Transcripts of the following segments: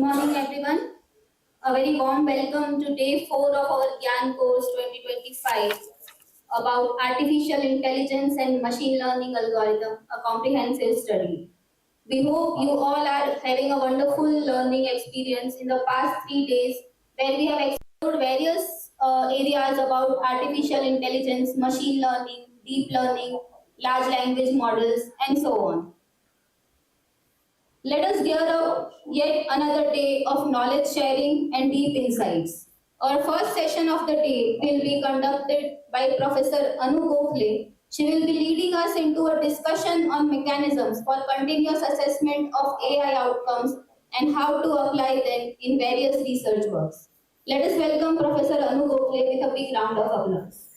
morning, everyone. A very warm welcome to day 4 of our Gyan course 2025 about artificial intelligence and machine learning algorithm, a comprehensive study. We hope you all are having a wonderful learning experience in the past 3 days where we have explored various areas about artificial intelligence, machine learning, deep learning, large language models, and so on. Let us gear up yet another day of knowledge sharing and deep insights. Our first session of the day will be conducted by Professor Anu Gokhale. She will be leading us into a discussion on mechanisms for continuous assessment of AI outcomes and how to apply them in various research works. Let us welcome Professor Anu Gokhale with a big round of applause.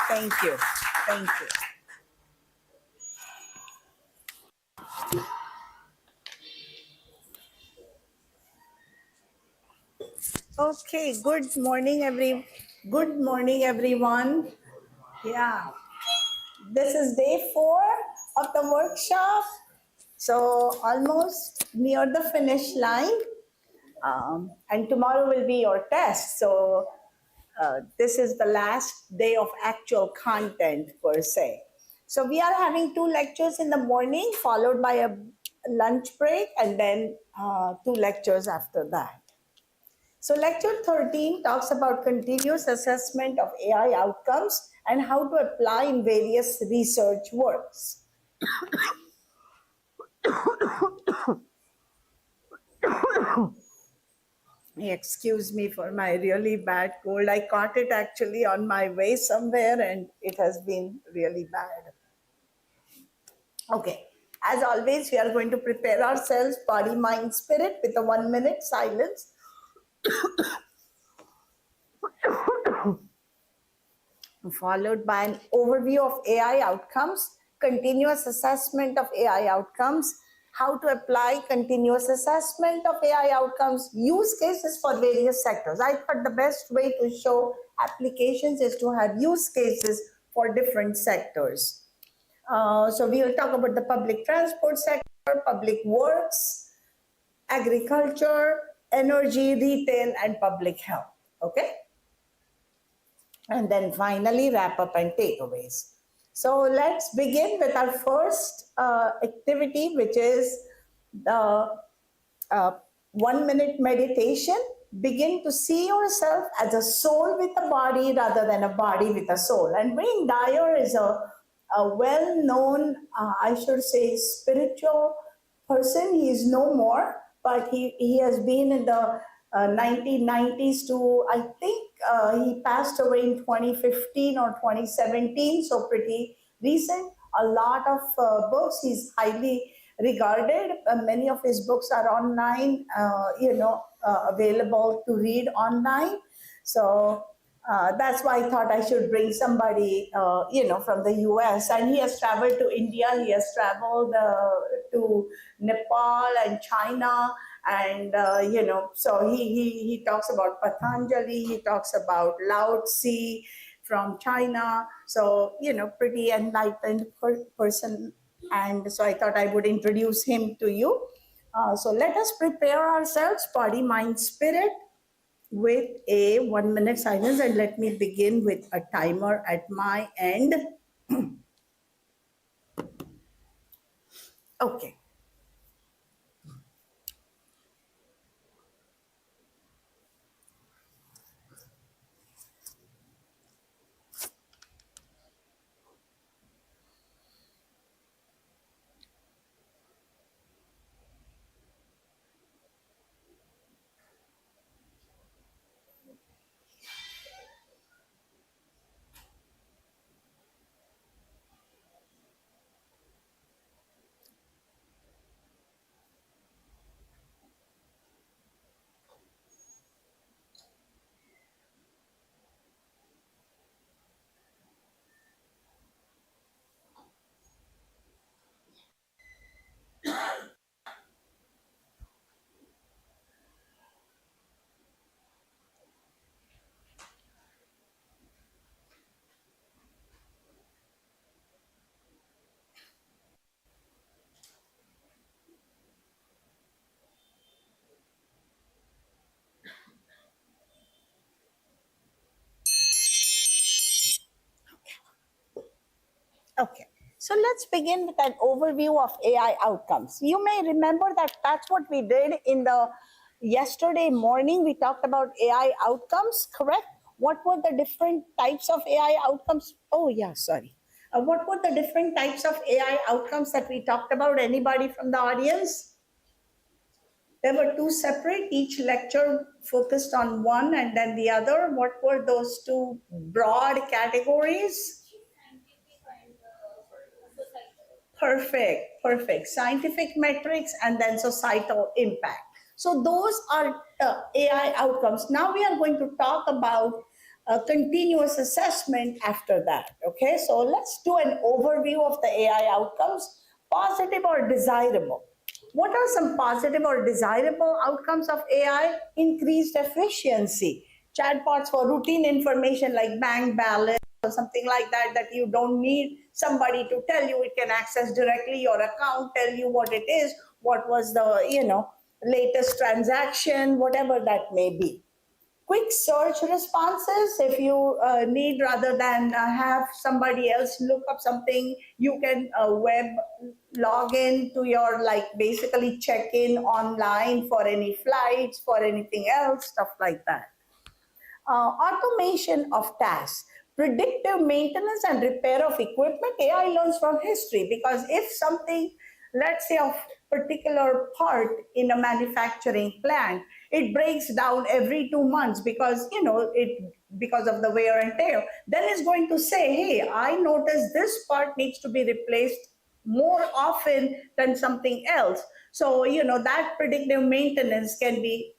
Thank you. Thank you. Okay, good morning everyone. Yeah. This is day 4 of the workshop. So almost near the finish line. And tomorrow will be your test. So this is the last day of actual content per se. So we are having 2 lectures in the morning followed by a lunch break and then 2 lectures after that. So lecture 13 talks about continuous assessment of AI outcomes and how to apply in various research works. Excuse me for my really bad cold. I caught it actually on my way somewhere and it has been really bad. Okay, as always, we are going to prepare ourselves, body, mind, spirit, with a 1-minute silence. Followed by an overview of AI outcomes, continuous assessment of AI outcomes, how to apply continuous assessment of AI outcomes, use cases for various sectors. I thought the best way to show applications is to have use cases for different sectors. So we will talk about the public transport sector, public works, agriculture, energy, retail, and public health. Okay? And then finally wrap up and takeaways. So let's begin with our first activity, which is the 1-minute meditation. Begin to see yourself as a soul with a body rather than a body with a soul. And Wayne Dyer is a well-known, I should say, spiritual person. He is no more, but he has been in the 1990s to, I think he passed away in 2015 or 2017, so pretty recent. A lot of books. He's highly regarded. Many of his books are online, available to read online. So that's why I thought I should bring somebody, from the US. And he has traveled to India. He has traveled to Nepal and China. And, so he talks about Patanjali. He talks about Lao Tzu from China. So, pretty enlightened person. And so I thought I would introduce him to you. So let us prepare ourselves, body, mind, spirit, with a 1-minute silence. And let me begin with a timer at my end. Okay. Okay, so let's begin with an overview of AI outcomes. You may remember that that's what we did in the yesterday morning. We talked about AI outcomes, correct? What were the different types of AI outcomes? Oh, yeah, sorry. What were the different types of AI outcomes that we talked about? Anybody from the audience? There were two separate, each lecture focused on one and then the other. What were those two broad categories? Perfect, perfect. Scientific metrics and then societal impact. So those are AI outcomes. Now we are going to talk about continuous assessment after that. Okay, so let's do an overview of the AI outcomes, positive or desirable. What are some positive or desirable outcomes of AI? Increased efficiency. Chatbots for routine information like bank balance or something like that, that you don't need somebody to tell you. It can access directly your account, tell you what it is, what was the latest transaction, whatever that may be. Quick search responses, if you need, rather than have somebody else look up something, you can web log in to your, like, basically check in online for any flights, for anything else, stuff like that. Automation of tasks, predictive maintenance and repair of equipment. AI learns from history, because if something, let's say, of particular part in a manufacturing plant, it breaks down every 2 months because because of the wear and tear, then it's going to say, hey, I noticed this part needs to be replaced more often than something else. So that predictive maintenance can be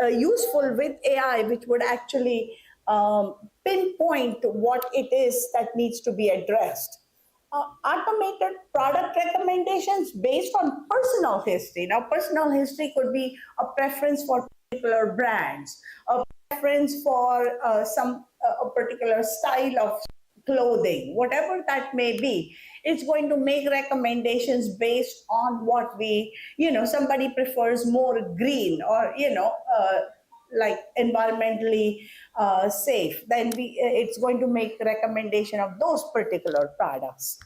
useful with AI, which would actually pinpoint what it is that needs to be addressed. Automated product recommendations based on personal history. Now, personal history could be a preference for particular brands, a preference for a particular style of clothing, whatever that may be. It's going to make recommendations based on what somebody prefers more green, or like environmentally safe, then it's going to make recommendation of those particular products.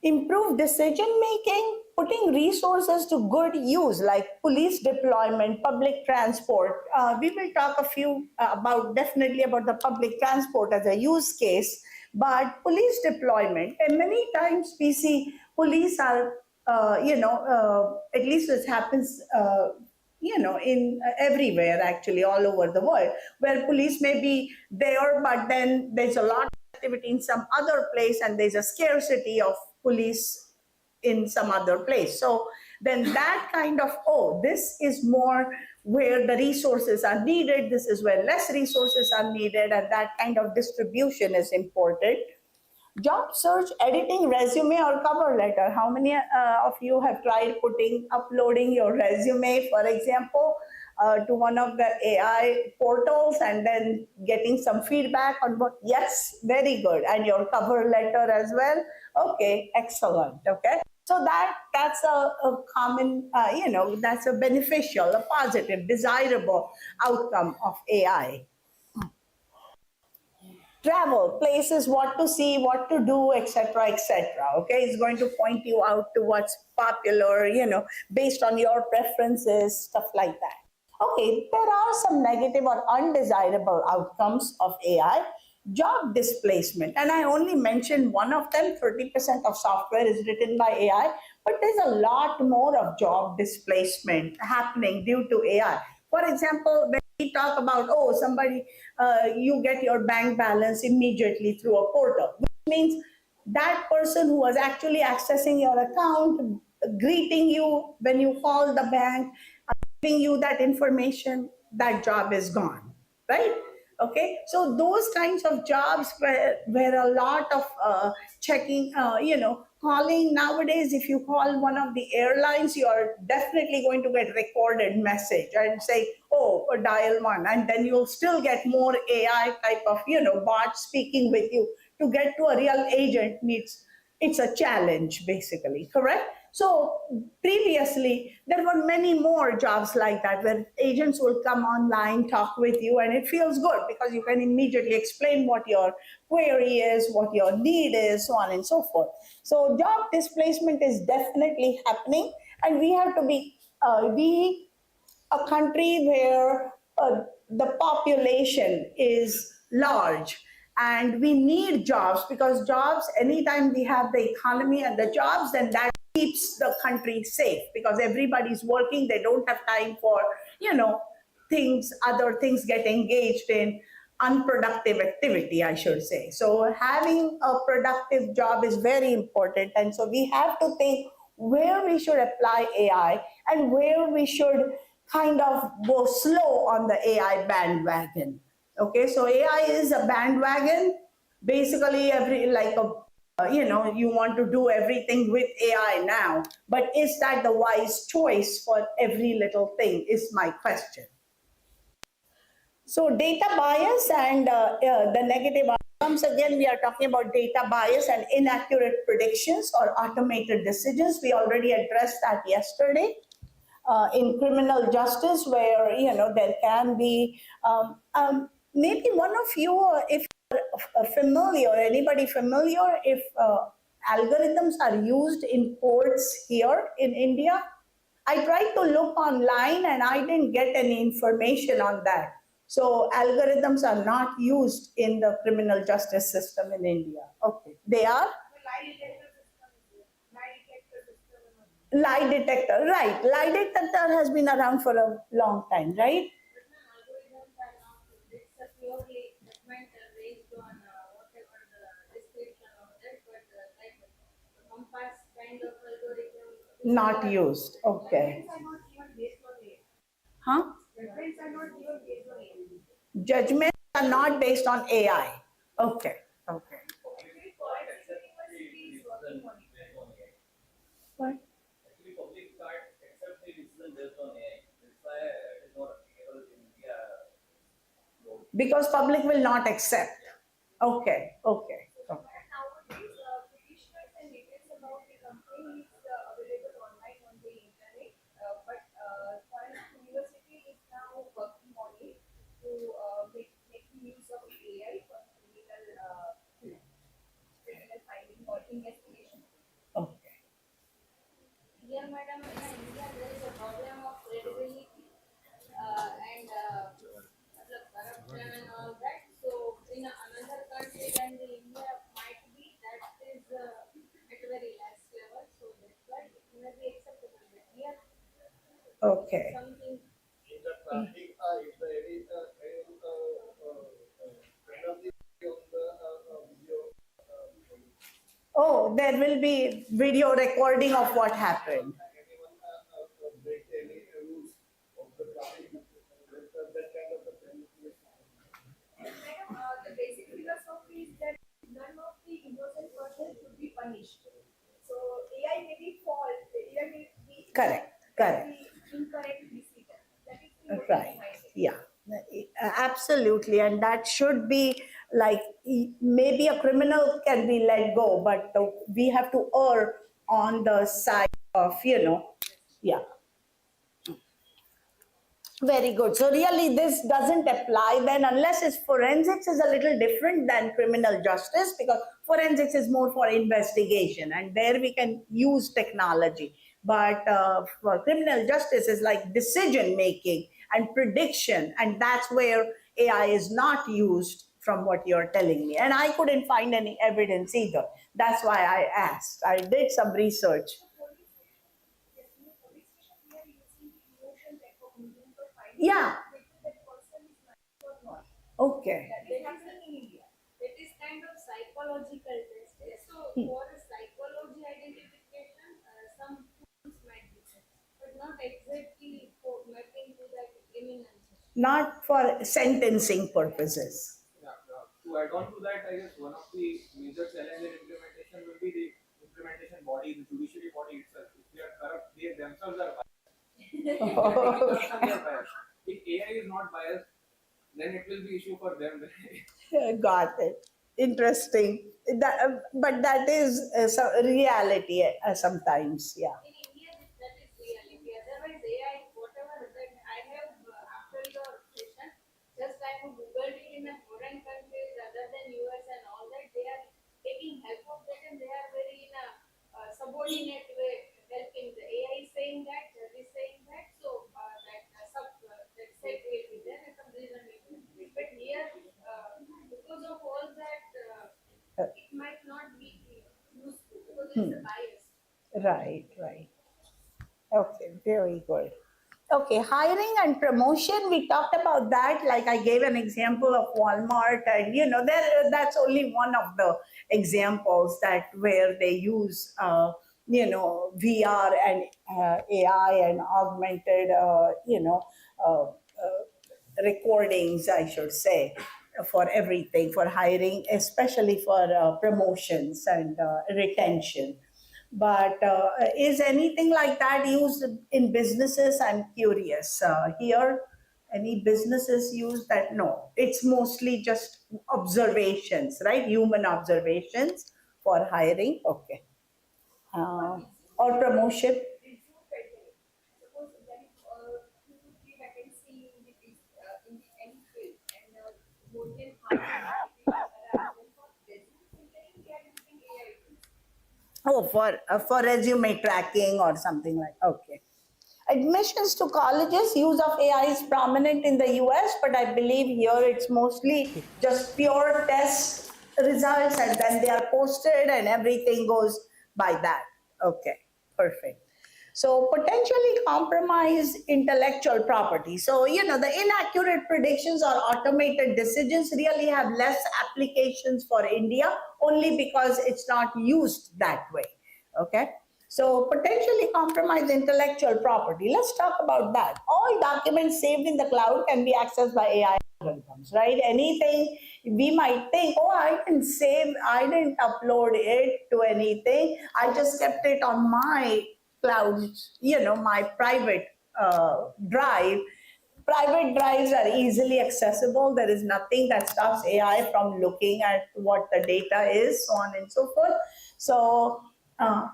Improve decision making, putting resources to good use, like police deployment, public transport. We will talk a few about, definitely, about the public transport as a use case. But police deployment, and many times we see police are at least this happens in everywhere, actually, all over the world, where police may be there, but then there's a lot of activity in some other place, and there's a scarcity of police in some other place. So then that kind of, oh, this is more where the resources are needed, this is where less resources are needed, and that kind of distribution is important. Job search, editing resume or cover letter. How many of you have tried uploading your resume, for example, to one of the AI portals, and then getting some feedback on what? Yes, very good. And your cover letter as well. Okay, excellent. Okay. So that's a common, that's a beneficial, a positive, desirable outcome of AI. Travel, places, what to see, what to do, etc., etc. Okay, it's going to point you out to what's popular, based on your preferences, stuff like that. Okay, there are some negative or undesirable outcomes of AI. Job displacement, and I only mentioned one of them. 30% of software is written by AI, but there's a lot more of job displacement happening due to AI. For example, when we talk about, oh, somebody, you get your bank balance immediately through a portal, which means that person who was actually accessing your account, greeting you when you call the bank, giving you that information, that job is gone, right? Okay, so those kinds of jobs where a lot of checking, calling. Nowadays, if you call one of the airlines, you are definitely going to get recorded message and say, oh, dial one, and then you'll still get more AI type of bot speaking with you. To get to a real agent, it's a challenge, basically, correct? So previously, there were many more jobs like that where agents will come online, talk with you, and it feels good because you can immediately explain what your query is, what your need is, so on and so forth. So job displacement is definitely happening, and we have to be a country where the population is large and we need jobs, because jobs, anytime we have the economy and the jobs, then that keeps the country safe, because everybody's working. They don't have time for, you know, other things get engaged in unproductive activity, I should say. So having a productive job is very important. And so we have to think where we should apply AI and where we should kind of go slow on the AI bandwagon. Okay, so AI is a bandwagon. Basically, you want to do everything with AI now, but is that the wise choice for every little thing? Is my question. So data bias and the negative outcomes, again, we are talking about data bias and inaccurate predictions or automated decisions. We already addressed that yesterday. In criminal justice, where there can be maybe one of you, if familiar, anybody familiar, if algorithms are used in courts here in India. I tried to look online and I didn't get any information on that. So algorithms are not used in the criminal justice system in India. Okay, they are lie detector, right? Lie detector has been around for a long time, right? Not used. Okay. Huh? Judgments are not based on AI. Okay. Okay. What? Because public will not accept. Okay. Okay. Okay. Okay. Okay. Oh, there will be video recording of what happened. Correct. Correct. Right. Yeah. Absolutely. And that should be like, maybe a criminal can be let go, but we have to err on the side of, yeah. Very good. So really this doesn't apply then, unless it's forensics is a little different than criminal justice, because forensics is more for investigation and there we can use technology. But for criminal justice is like decision making and prediction, and that's where AI is not used from what you're telling me. And I couldn't find any evidence either. That's why I asked. I did some research. Yeah. Okay. Not for sentencing purposes. Got it. interesting. But that is reality sometimes. Yeah. In India, that is reality. Otherwise, AI, whatever that I have after your session, just I have googled it in a foreign countries other than US and all that. They are taking help of that, and they are very in a subordinate way helping. The AI is saying that, that is saying that, so that set will be there and some reason will be there. But here, because of all that, Uh, it might not be useful because it's a bias. right, right. Okay, very good. Okay, hiring and promotion, we talked about that. Like I gave an example of Walmart, and that's only one of the examples that where they use VR and AI and augmented recordings, I should say, for everything, for hiring, especially for promotions and retention. But is anything like that used in businesses? I'm curious. Here, any businesses use that? No, it's mostly just observations, right? Human observations for hiring. Okay. Uh, or promotion. Suppose there is two to three vacancy in any field, and more than half of the application are then for business filtering, they are using AI tools. Oh, for resume tracking or something like. Okay. Admissions to colleges, use of AI is prominent in the US, but I believe here it's mostly just pure test results and then they are posted and everything goes by that. Okay, perfect. So potentially compromise intellectual property. So, the inaccurate predictions or automated decisions really have less applications for India only because it's not used that way. Okay. So potentially compromise intellectual property. Let's talk about that. All documents saved in the cloud can be accessed by AI algorithms, right? Anything we might think, oh, I didn't upload it to anything. I just kept it on my cloud, my private drive. Private drives are easily accessible. There is nothing that stops AI from looking at what the data is, so on and so forth. So, uh,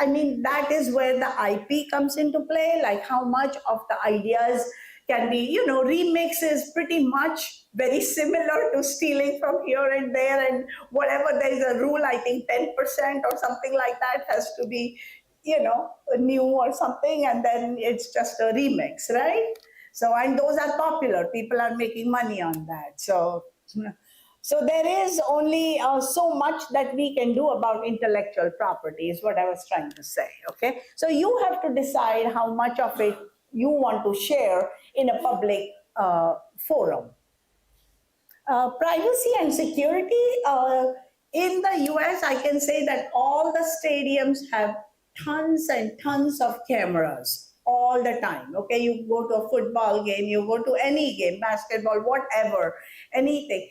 I mean, that is where the IP comes into play, like how much of the ideas can be, remix is pretty much very similar to stealing from here and there. And whatever there is a rule, I think 10% or something like that has to be, new or something. And then it's just a remix, right? So, and those are popular. People are making money on that. So there is only so much that we can do about intellectual property, is what I was trying to say. Okay, so you have to decide how much of it you want to share in a public forum. Privacy and security. In the US, I can say that all the stadiums have tons and tons of cameras all the time. Okay, you go to a football game, you go to any game, basketball, whatever, anything.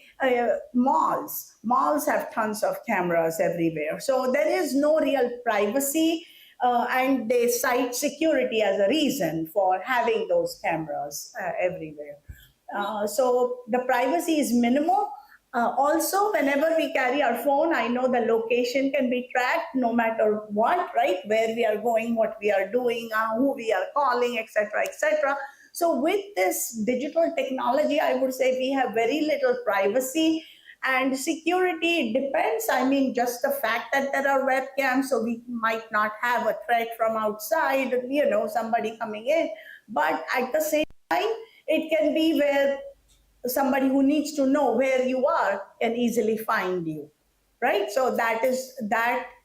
Malls have tons of cameras everywhere. So there is no real privacy. And they cite security as a reason for having those cameras everywhere. So the privacy is minimal. Also, whenever we carry our phone, I know the location can be tracked no matter what, right? Where we are going, what we are doing, who we are calling, etc., etc. So with this digital technology, I would say we have very little privacy. And security depends. I mean, just the fact that there are webcams, so we might not have a threat from outside, somebody coming in. But at the same time, it can be where somebody who needs to know where you are can easily find you, right? So that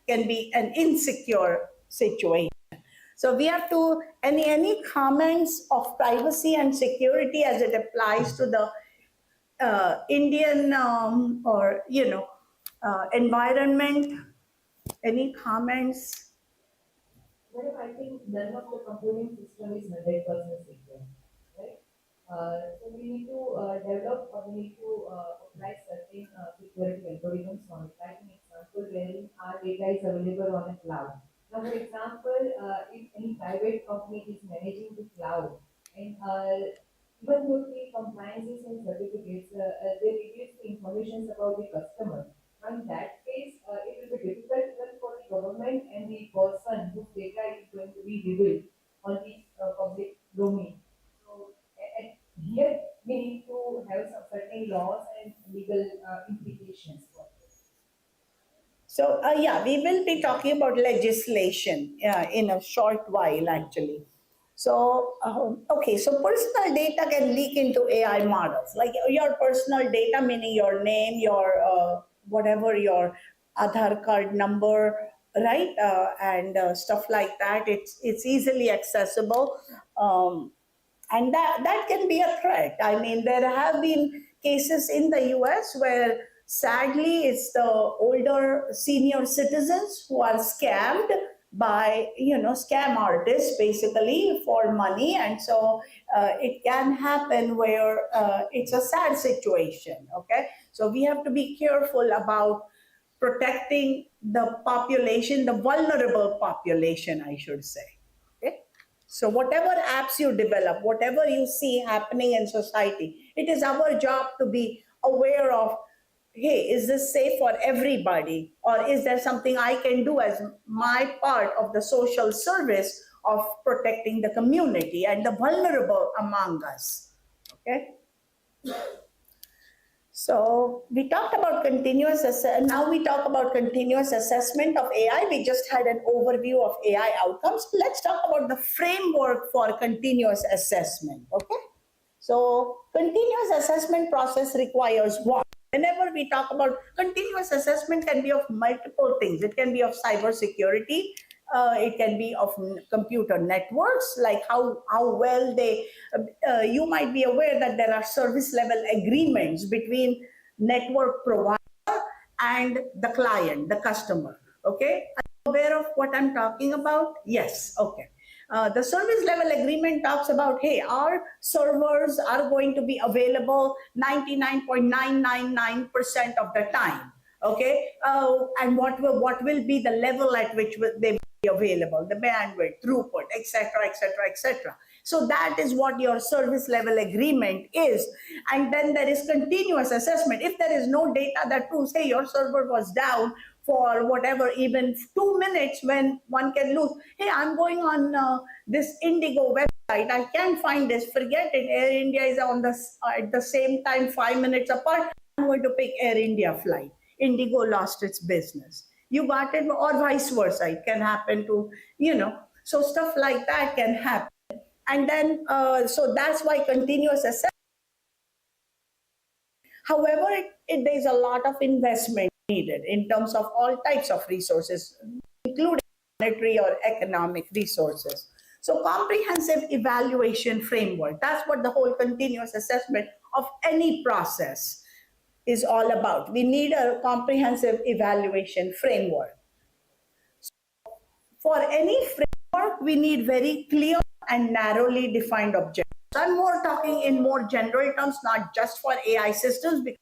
can be an insecure situation. So we have to any comments of privacy and security as it applies to the Indian or environment. Any comments? Madam, I think none of the component system is 100% secure, right? So we need to develop or we need to apply certain security algorithms on it. Like an example, wherein our data is available on a cloud. Now, for example, if any private company is managing the cloud, and even though the compliances and certificates, they release the information about the customer. In that case, it will be difficult even for the government and the person whose data is going to be revealed on the public domain. So, and here we need to have some certain laws and legal implications for this. So, yeah, we will be talking about legislation in a short while, actually. So, okay, so personal data can leak into AI models, like your personal data, meaning your name, your whatever, your Aadhaar card number, right, and stuff like that. It's easily accessible. And that can be a threat. I mean, there have been cases in the US where sadly it's the older senior citizens who are scammed by scam artists basically for money, and so it can happen where it's a sad situation. Okay, so we have to be careful about protecting the population, the vulnerable population, I should say. Okay, so whatever apps you develop, whatever you see happening in society, it is our job to be aware of, hey, is this safe for everybody? Or is there something I can do as my part of the social service of protecting the community and the vulnerable among us? Okay. So we talked about now we talk about continuous assessment of AI. We just had an overview of AI outcomes. Let's talk about the framework for continuous assessment. Okay. So continuous assessment process requires what? Whenever we talk about continuous assessment can be of multiple things. It can be of cybersecurity. It can be of computer networks, like how well they. You might be aware that there are service level agreements between network provider and the client, the customer. Okay, are you aware of what I'm talking about? Yes. Okay. The service level agreement talks about, hey, our servers are going to be available 99.999% of the time. Okay, and what will be the level at which they will be available, the bandwidth, throughput, etc., etc., etc. So that is what your service level agreement is. And then there is continuous assessment. If there is no data that proves, hey, your server was down for whatever, even 2 minutes, when one can lose, hey, I'm going on this Indigo website, I can't find this, forget it, Air India is on the at the same time 5 minutes apart, I'm going to pick Air India flight. Indigo lost its business. You got it, or vice versa. It can happen to, so stuff like that can happen. And then, so that's why continuous assessment. However, there's a lot of investment needed in terms of all types of resources, including monetary or economic resources. So comprehensive evaluation framework, that's what the whole continuous assessment of any process is all about. We need a comprehensive evaluation framework. For any framework, we need very clear and narrowly defined objectives. I'm more talking in more general terms, not just for AI systems, because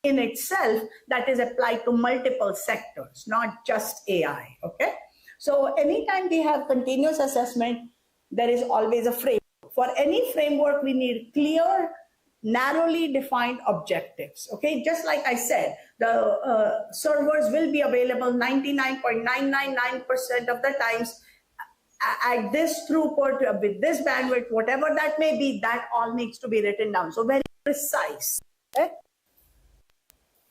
in itself that is applied to multiple sectors, not just AI. Okay. So anytime we have continuous assessment, there is always a framework. For any framework, we need clear, narrowly defined objectives. Okay, just like I said, the servers will be available 99.999% of the times at this throughput with this bandwidth, whatever that may be, that all needs to be written down. So very precise. Okay?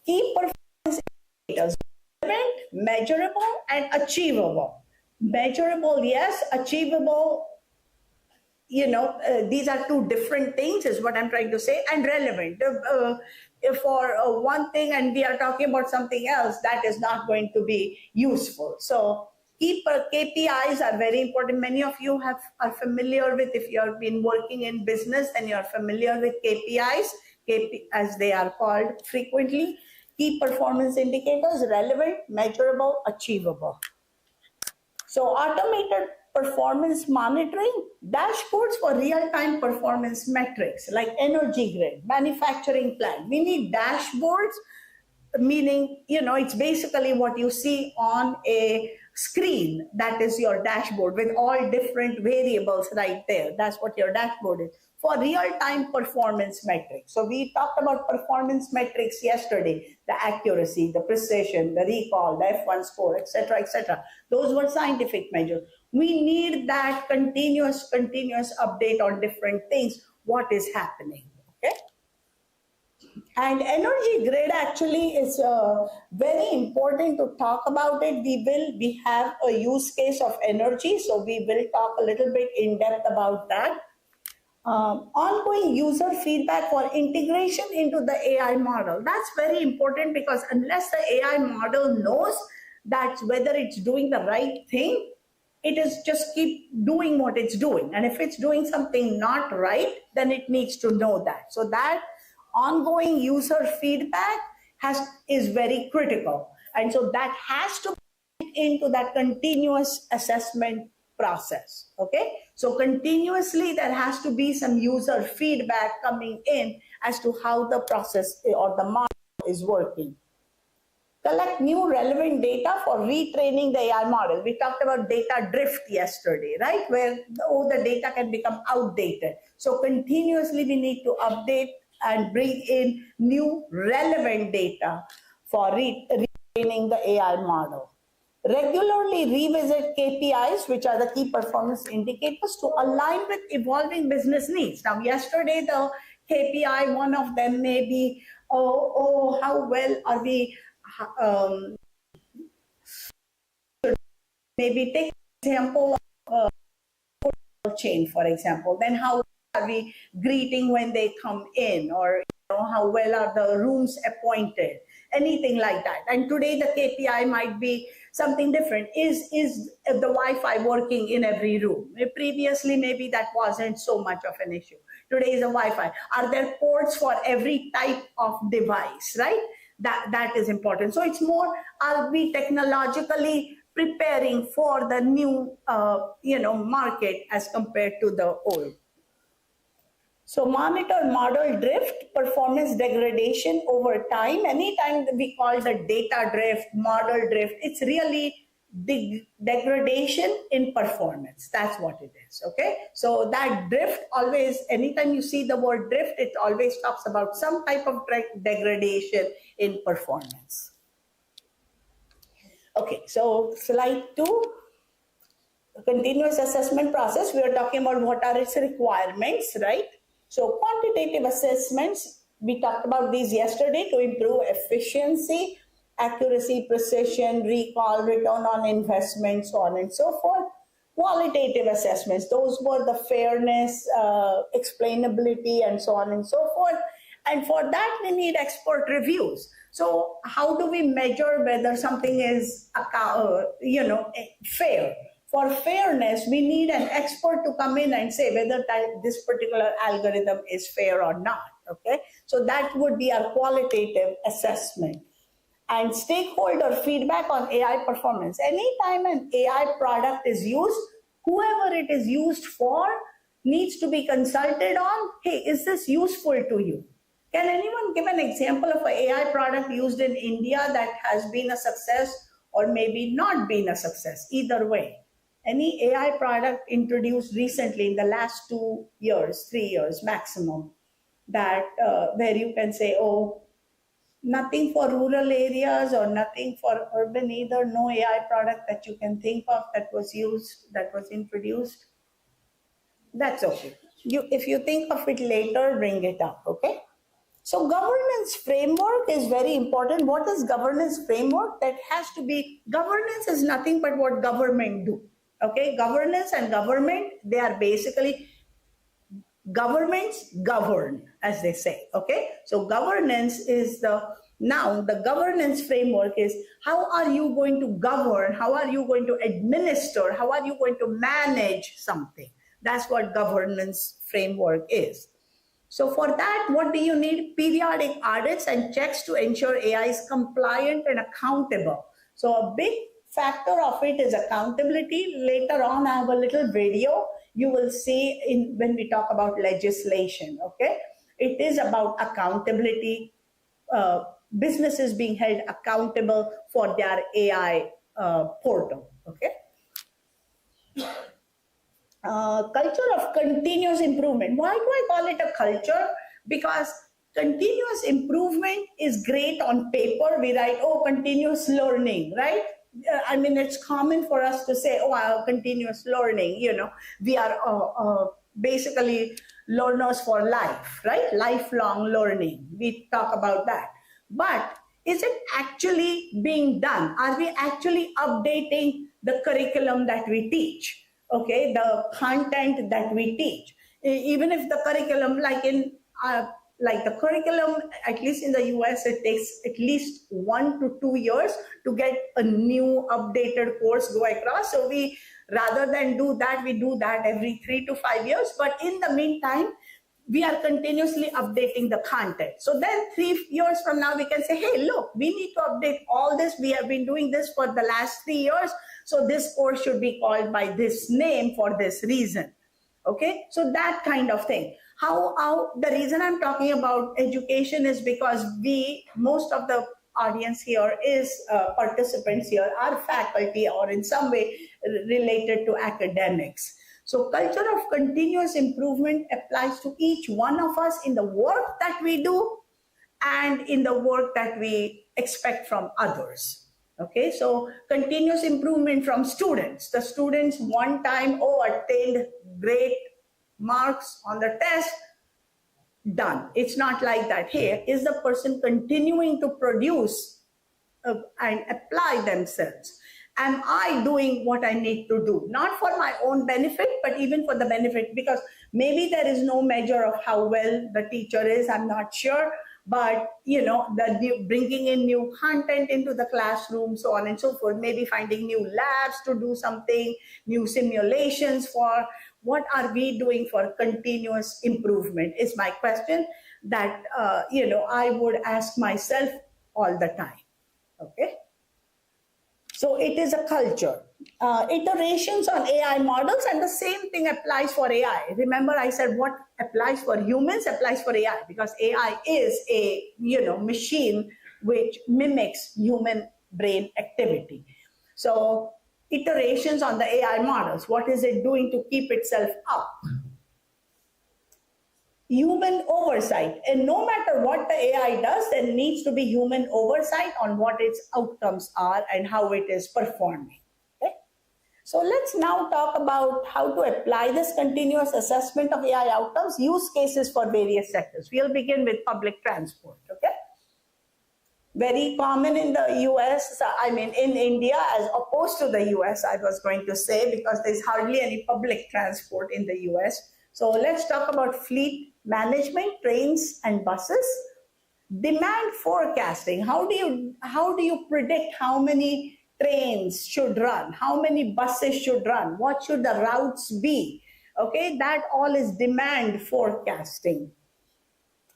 Key performance indicators: relevant, measurable, and achievable. Measurable, yes. Achievable, these are two different things, is what I'm trying to say. And relevant, if for one thing and we are talking about something else, that is not going to be useful. So KPIs are very important. Many of you are familiar with, if you have been working in business, then you're familiar with KPIs, as they are called frequently. Key performance indicators: relevant, measurable, achievable. So automated performance monitoring, dashboards for real-time performance metrics like energy grid, manufacturing plant. We need dashboards, meaning, it's basically what you see on a screen that is your dashboard with all different variables right there. That's what your dashboard is for real-time performance metrics. So we talked about performance metrics yesterday, the accuracy, the precision, the recall, the F1 score, etc., etc. Those were scientific measures. We need that continuous update on different things, what is happening, okay? And energy grid actually is very important to talk about it. We have a use case of energy, so we will talk a little bit in depth about that. Ongoing user feedback for integration into the AI model. That's very important because unless the AI model knows that whether it's doing the right thing, it is just keep doing what it's doing. And if it's doing something not right, then it needs to know that. So that ongoing user feedback is very critical. And so that has to be into that continuous assessment process. Okay, so continuously there has to be some user feedback coming in as to how the process or the model is working. Collect new relevant data for retraining the AI model. We talked about data drift yesterday, right? Where the data can become outdated. So continuously we need to update and bring in new relevant data for retraining the AI model. Regularly revisit KPIs, which are the key performance indicators, to align with evolving business needs. Now, yesterday, the KPI, one of them may be, how well are we, maybe take example of chain, for example, then how are we greeting when they come in, or how well are the rooms appointed, anything like that. And today the KPI might be something different. Is the Wi-Fi working in every room? Previously, maybe that wasn't so much of an issue. Today is the Wi-Fi. Are there ports for every type of device, right? That is important. So it's more, are we technologically preparing for the new market as compared to the old? So monitor model drift, performance degradation over time. Anytime we call the data drift, model drift, it's really the degradation in performance. That's what it is, okay? So that drift always, anytime you see the word drift, it always talks about some type of degradation in performance. Okay, so slide 2. Continuous assessment process, we are talking about what are its requirements, right? So quantitative assessments, we talked about these yesterday to improve efficiency, accuracy, precision, recall, return on investment, so on and so forth. Qualitative assessments, those were the fairness, explainability, and so on and so forth. And for that, we need expert reviews. So how do we measure whether something is, fair? For fairness, we need an expert to come in and say whether this particular algorithm is fair or not, okay? So that would be our qualitative assessment. And stakeholder feedback on AI performance. Anytime an AI product is used, whoever it is used for needs to be consulted on, hey, is this useful to you? Can anyone give an example of an AI product used in India that has been a success or maybe not been a success? Either way. Any AI product introduced recently in the last 2 years, 3 years maximum, that where you can say, oh, nothing for rural areas or nothing for urban either, no AI product that you can think of that was used, that was introduced? That's okay. If you think of it later, bring it up, okay? So governance framework is very important. What is governance framework? That has to be, governance is nothing but what government do. Okay, governance and government, they are basically, governments govern, as they say, okay? So governance is the governance framework is how are you going to govern, how are you going to administer, how are you going to manage something? That's what governance framework is. So for that, what do you need? Periodic audits and checks to ensure AI is compliant and accountable. So a big factor of it is accountability. Later on, I have a little video you will see when we talk about legislation, okay? It is about accountability, businesses being held accountable for their AI portal, Okay. Culture of continuous improvement. Why do I call it a culture? Because continuous improvement is great on paper. We write, oh, continuous learning, right? I mean, it's common for us to say, oh, continuous learning, we are basically learners for life, right? Lifelong learning. We talk about that. But is it actually being done? Are we actually updating the curriculum that we teach? Okay, the content that we teach. Even if the curriculum, like the curriculum, at least in the US, it takes at least 1 to 2 years to get a new updated course go across. So we, rather than do that, we do that every 3 to 5 years. But in the meantime, we are continuously updating the content. So then 3 years from now, we can say, hey, look, we need to update all this. We have been doing this for the last 3 years. So this course should be called by this name for this reason. Okay, so that kind of thing. How the reason I'm talking about education is because most of the audience here is participants here are faculty or in some way related to academics. So culture of continuous improvement applies to each one of us in the work that we do and in the work that we expect from others. Okay, so continuous improvement from students. The students one time, attained great marks on the test, done. It's not like that. Here is the person continuing to produce and apply themselves. Am I doing what I need to do? Not for my own benefit, but even for the benefit, because maybe there is no measure of how well the teacher is, I'm not sure. But, bringing in new content into the classroom, so on and so forth, maybe finding new labs to do something, new simulations for what are we doing for continuous improvement is my question that, I would ask myself all the time. Okay. So it is a culture. Iterations on AI models, and the same thing applies for AI. Remember, I said what applies for humans applies for AI, because AI is a machine which mimics human brain activity. So iterations on the AI models. What is it doing to keep itself up? Human oversight. And no matter what the AI does, there needs to be human oversight on what its outcomes are and how it is performing. Okay? So let's now talk about how to apply this continuous assessment of AI outcomes, use cases for various sectors. We'll begin with public transport. Okay? Very common in the US, in India, as opposed to the US, I was going to say, because there's hardly any public transport in the US. So let's talk about fleet management, trains and buses. Demand forecasting. How do you predict how many trains should run? How many buses should run? What should the routes be? Okay, that all is demand forecasting.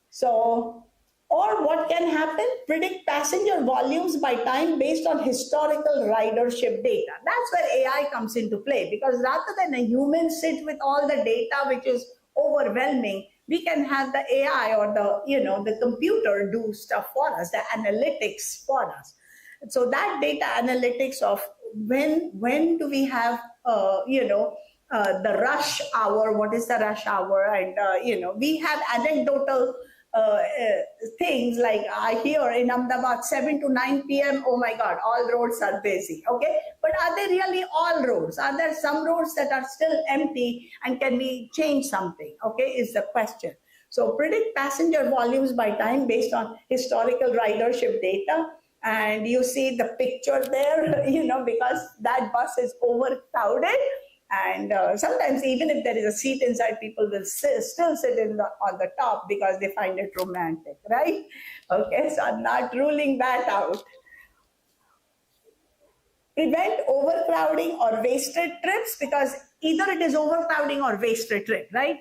So, or what can happen? Predict passenger volumes by time based on historical ridership data. That's where AI comes into play, because rather than a human sit with all the data, which is overwhelming, we can have the AI or the computer do stuff for us, the analytics for us. So that data analytics of when do we have the rush hour? What is the rush hour? And we have anecdotal things like I hear in Ahmedabad 7 to 9 p.m. Oh my God, all roads are busy. Okay, but are they really all roads? Are there some roads that are still empty, and can we change something? Okay, is the question. So predict passenger volumes by time based on historical ridership data. And you see the picture there, because that bus is overcrowded. And sometimes even if there is a seat inside, people will still sit on the top because they find it romantic, right? Okay, so I'm not ruling that out. Prevent overcrowding or wasted trips, because either it is overcrowding or wasted trip, right?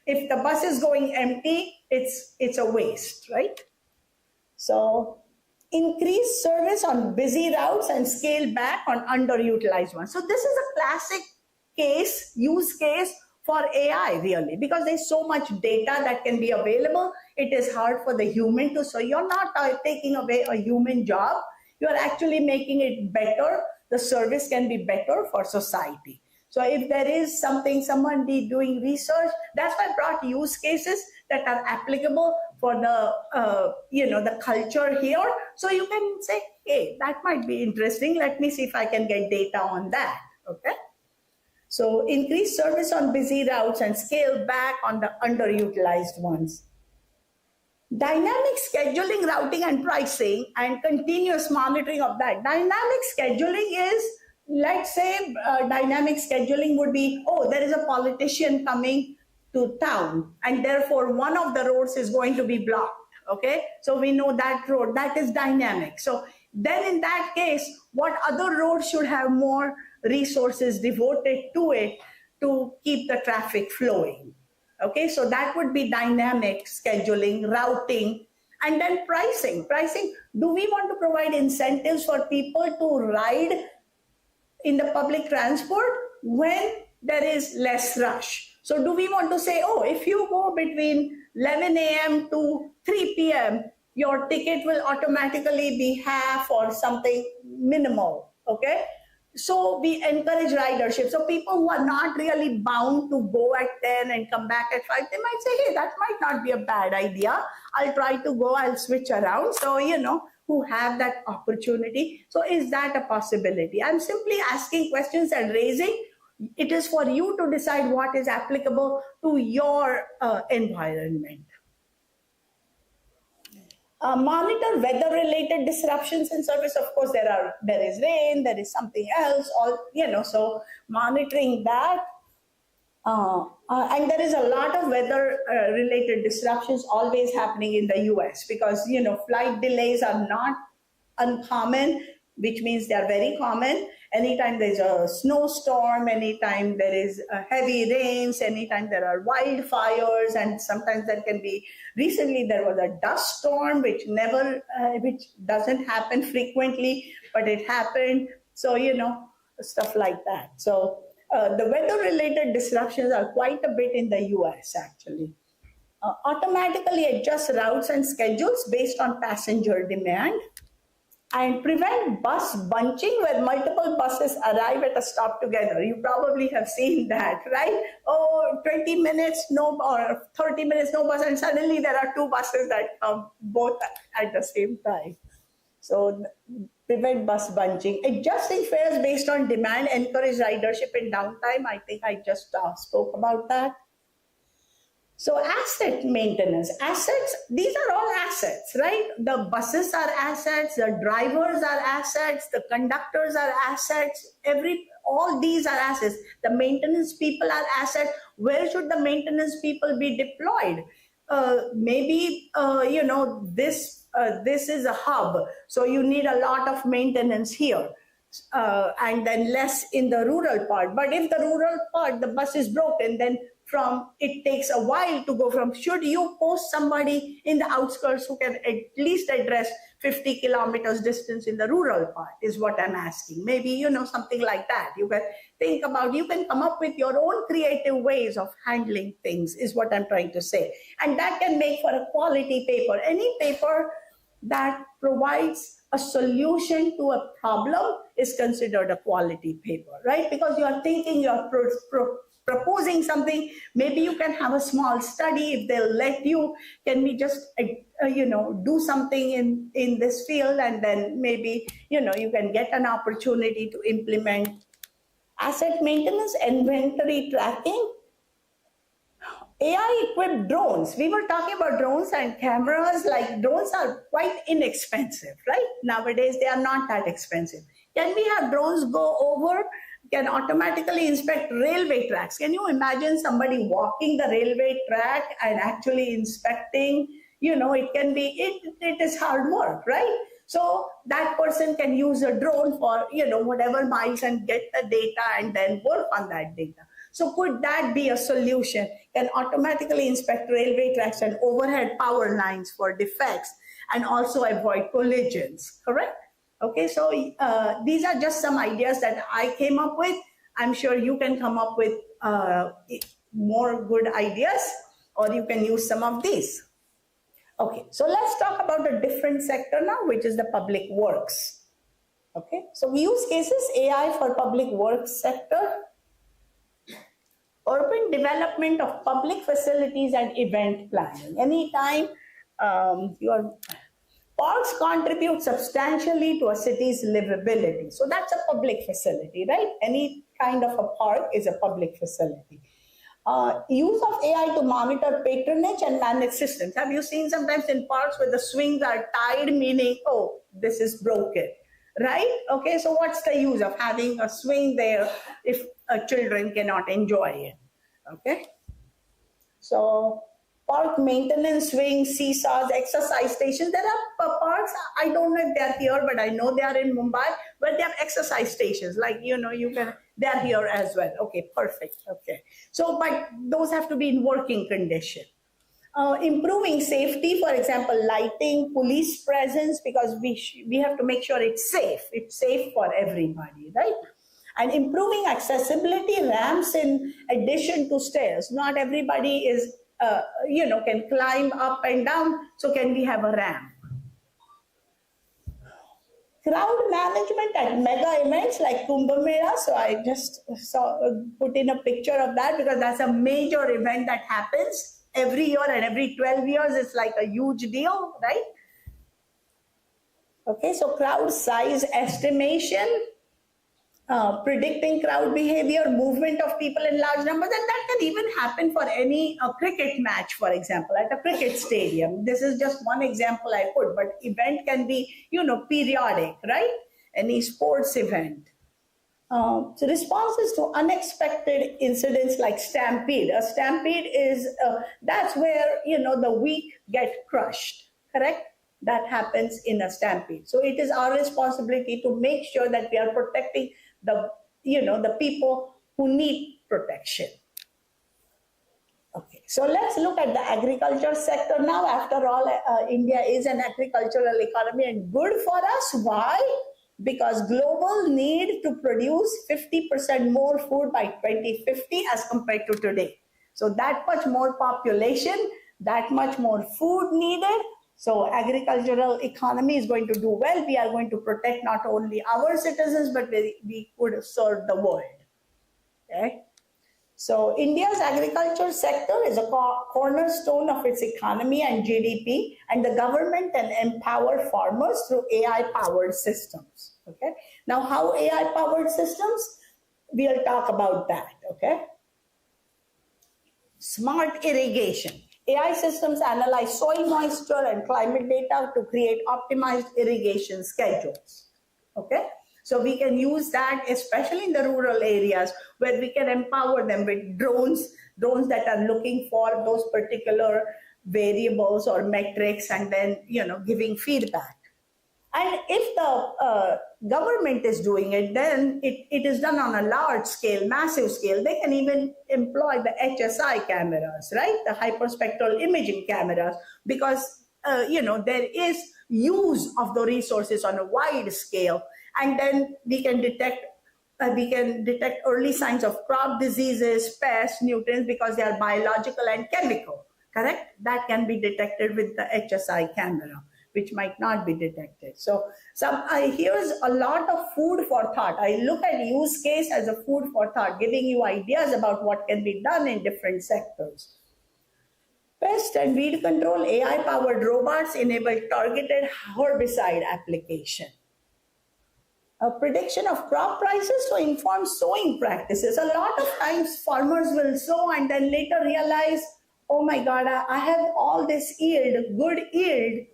If the bus is going empty, it's a waste, right? So increase service on busy routes and scale back on underutilized ones. So this is a classic use case for AI really, because there's so much data that can be available. It is hard for the human to, so you're not taking away a human job. You're actually making it better. the service can be better for society. So if there is something, someone be doing research, that's why I brought use cases that are applicable for the, the culture here. So you can say, hey, that might be interesting. Let me see if I can get data on that. Okay. So increase service on busy routes and scale back on the underutilized ones. Dynamic scheduling, routing, and pricing, and continuous monitoring of that. Dynamic scheduling is, let's say, dynamic scheduling would be, oh, there is a politician coming to town, and therefore one of the roads is going to be blocked. Okay, so we know that road, that is dynamic. So then in that case, what other roads should have more resources devoted to it to keep the traffic flowing? Okay, so that would be dynamic scheduling, routing, and then pricing. Pricing, do we want to provide incentives for people to ride in the public transport when there is less rush? So do we want to say, oh, if you go between 11 a.m. to 3 p.m., your ticket will automatically be half or something minimal, okay? So we encourage ridership. So people who are not really bound to go at 10 and come back at 5, they might say, hey, that might not be a bad idea. I'll try to go, I'll switch around. So, who have that opportunity. So is that a possibility? I'm simply asking questions and raising. It is for you to decide what is applicable to your environment. Monitor weather-related disruptions in service. Of course, there is rain, there is something else, so monitoring that. And there is a lot of weather-related disruptions always happening in the US because, flight delays are not uncommon, which means they are very common. Anytime there's a snowstorm, anytime there is heavy rains, anytime there are wildfires, and sometimes there can be, recently there was a dust storm, which doesn't happen frequently, but it happened. So, stuff like that. So the weather-related disruptions are quite a bit in the US, actually. Automatically adjust routes and schedules based on passenger demand. And prevent bus bunching where multiple buses arrive at a stop together. You probably have seen that, right? Oh, 20 minutes, no, or 30 minutes, no bus, and suddenly there are 2 buses that come both at the same time. So prevent bus bunching. Adjusting fares based on demand, encourage ridership in downtime. I think I just spoke about that. So asset maintenance, assets, these are all assets, right? The buses are assets, the drivers are assets, the conductors are assets, all these are assets. The maintenance people are assets. Where should the maintenance people be deployed? Maybe, this is a hub, so you need a lot of maintenance here. And then less in the rural part. But if the rural part, the bus is broken, then it takes a while to go from, should you post somebody in the outskirts who can at least address 50 kilometers distance in the rural part is what I'm asking. Maybe, something like that. You can think about, you can come up with your own creative ways of handling things is what I'm trying to say. And that can make for a quality paper. Any paper that provides a solution to a problem is considered a quality paper, right? Because you are thinking, you are proposing something. Maybe you can have a small study if they'll let you. Can we just, do something in this field, and then maybe, you can get an opportunity to implement asset maintenance, inventory tracking, AI-equipped drones. We were talking about drones and cameras. Like, drones are quite inexpensive, right? Nowadays, they are not that expensive. Can we have drones go over, can automatically inspect railway tracks? Can you imagine somebody walking the railway track and actually inspecting? It is hard work, right? So that person can use a drone for, whatever miles and get the data and then work on that data. So could that be a solution? Can automatically inspect railway tracks and overhead power lines for defects and also avoid collisions, correct? Okay, so these are just some ideas that I came up with. I'm sure you can come up with more good ideas, or you can use some of these. Okay, so let's talk about a different sector now, which is the public works. Okay, so use cases AI for public works sector, urban development of public facilities and event planning. Anytime your parks contribute substantially to a city's livability. So that's a public facility, right? Any kind of a park is a public facility. Use of AI to monitor patronage and manage systems. Have you seen sometimes in parks where the swings are tied, meaning, oh, this is broken, right? Okay, so what's the use of having a swing there if children cannot enjoy it? Okay, so park maintenance, swings, seesaws, exercise stations. There are parks, I don't know if they're here, but I know they are in Mumbai, where they have exercise stations. Like, you can, they're here as well. Okay, perfect. Okay. So, but those have to be in working condition. Improving safety, for example, lighting, police presence, because we have to make sure it's safe. It's safe for everybody, right? And improving accessibility, ramps in addition to stairs. Not everybody is, can climb up and down. So can we have a ramp? Crowd management at mega events like Kumbh Mela. So I just put in a picture of that because that's a major event that happens every year, and every 12 years it's like a huge deal, right? Okay, so crowd size estimation, predicting crowd behavior, movement of people in large numbers, and that can even happen for any cricket match, for example, at a cricket stadium. This is just one example I put, but event can be, periodic, right? Any sports event. So responses to unexpected incidents like stampede. A stampede is, that's where, the weak get crushed, correct? That happens in a stampede. So it is our responsibility to make sure that we are protecting the people who need protection. Okay, so let's look at the agriculture sector now. After all, India is an agricultural economy, and good for us. Why? Because global need to produce 50% more food by 2050 as compared to today. So that much more population, that much more food needed. So agricultural economy is going to do well. We are going to protect not only our citizens, but we could serve the world. Okay. So India's agriculture sector is a cornerstone of its economy and GDP, and the government can empower farmers through AI-powered systems. Okay. Now, how AI-powered systems? We'll talk about that. Okay. Smart irrigation. AI systems analyze soil moisture and climate data to create optimized irrigation schedules. Okay. So we can use that, especially in the rural areas, where we can empower them with drones that are looking for those particular variables or metrics, and then, giving feedback. And if the government is doing it, then it is done on a large scale, massive scale. They can even employ the HSI cameras, right? The hyperspectral imaging cameras, because, there is use of the resources on a wide scale. And then we can detect early signs of crop diseases, pests, nutrients, because they are biological and chemical, correct? That can be detected with the HSI camera, which might not be detected. So here's a lot of food for thought. I look at use case as a food for thought, giving you ideas about what can be done in different sectors. Pest and weed control, AI-powered robots enable targeted herbicide application. A prediction of crop prices to inform sowing practices. A lot of times farmers will sow and then later realize, oh my God, I have all this yield, good yield,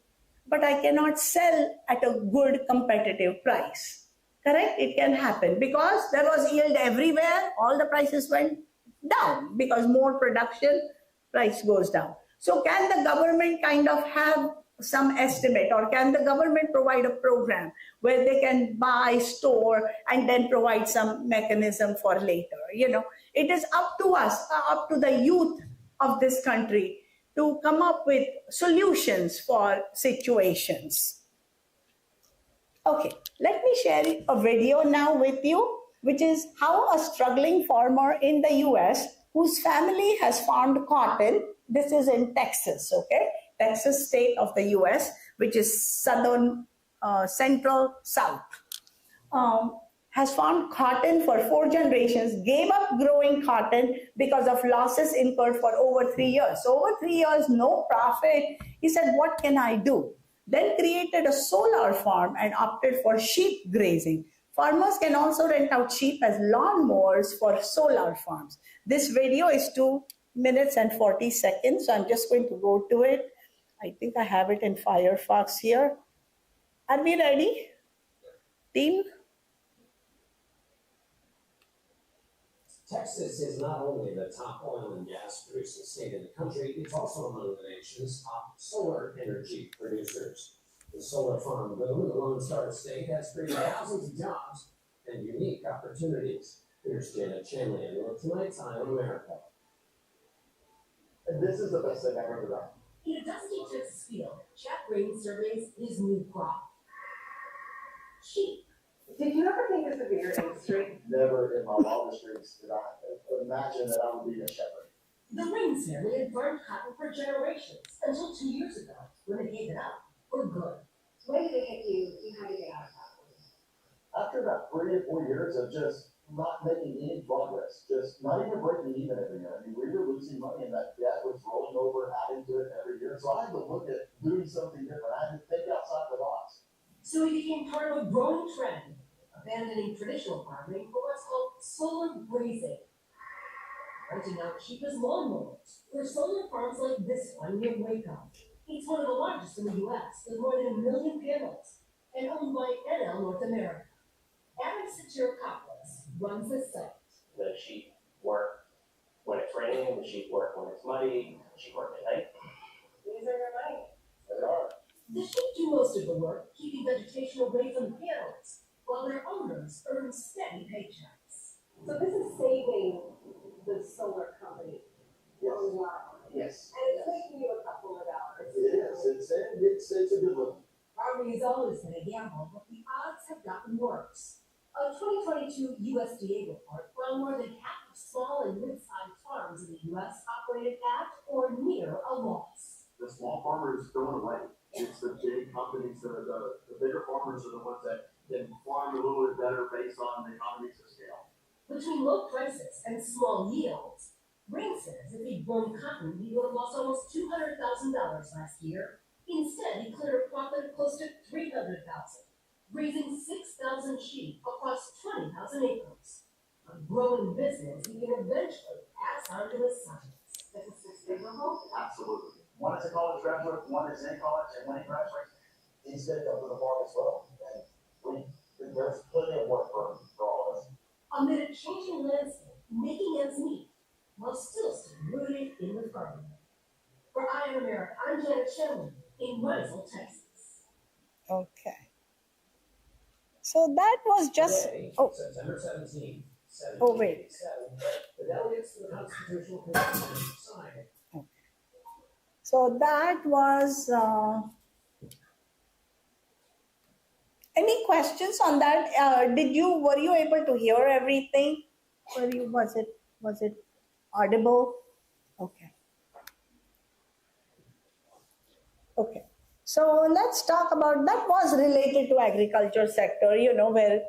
but I cannot sell at a good competitive price. Correct? It can happen because there was yield everywhere. All the prices went down because more production, price goes down. So can the government kind of have some estimate, or can the government provide a program where they can buy, store, and then provide some mechanism for later? It is up to us, up to the youth of this country to come up with solutions for situations. Okay, let me share a video now with you, which is how a struggling farmer in the US whose family has farmed cotton. This is in Texas, okay? Texas state of the US, which is southern, central, south. has farmed cotton for 4 generations, gave up growing cotton because of losses incurred for over 3 years. So over 3 years, no profit. He said, what can I do? Then created a solar farm and opted for sheep grazing. Farmers can also rent out sheep as lawnmowers for solar farms. This video is 2 minutes and 40 seconds. So I'm just going to go to it. I think I have it in Firefox here. Are we ready, team? Texas is not only the top oil and gas producing state in the country, it's also among the nation's top solar energy producers. The solar farm boom in the Lone Star State has created thousands of jobs and unique opportunities. Here's Janet Chanley with tonight's Eye on America. And this is the best thing I've ever done. In a dusty Texas field, Jack Green surveys his new crop. Sheep. Did you ever think this would be your industry? Never in my wildest dreams did I imagine that I would be a shepherd. The Green family had farmed cotton for generations until 2 years ago when they gave it up for good. When did it hit you had to get out of that? After about 3 or 4 years of just not making any progress, just not even breaking even every year. I mean, we were losing money and that debt was rolling over, adding to it every year. So I had to look at doing something different. I had to think outside the box. So he became part of a growing trend, abandoning traditional farming for what's called solar grazing. Renting out cheap as lawnmowers for solar farms like this one near Waco. It's one of the largest in the U.S. with more than 1 million panels and owned by NL North America. Adam Sichirkopoulos runs the site. The sheep work when it's raining, the sheep work when it's muddy, the sheep work at night. These are your money. They are. The sheep do most of the work, keeping vegetation away from the panels, while their owners earn steady paychecks. So this is saving the solar company a lot. Yes. And it's making you a couple of dollars. It is. It's a good look. Farming has always been a gamble, but the odds have gotten worse. A 2022 USDA report found more than half of small and mid-sized farms in the U.S. operated at or near a loss. The small farmers going away. It's the big companies that are the bigger farmers are the ones that can farm a little bit better based on the economies of scale. Between low prices and small yields, Ring says if he'd grown cotton, he would have lost almost $200,000 last year. Instead, he cleared a profit of close to $300,000, raising 6,000 sheep across 20,000 acres. A growing business he can eventually pass on to his sons. This is sustainable. Absolutely. One is a college graduate, one is in college, and when he graduates, he's going to come to the farm as well. And there's plenty of work for all of us. Amid a changing landscape, making ends meet, while still staying rooted in the farm. For Eye on America, I'm Janet Shenley in Roseville, Texas. Okay. So that was just, Today, oh, September 17, Oh, wait. 1787, the delegates to the Constitutional Convention signed. so that was, any questions on that? Were you able to hear everything? Was it audible? Okay. Okay. So let's talk about, that was related to agriculture sector, where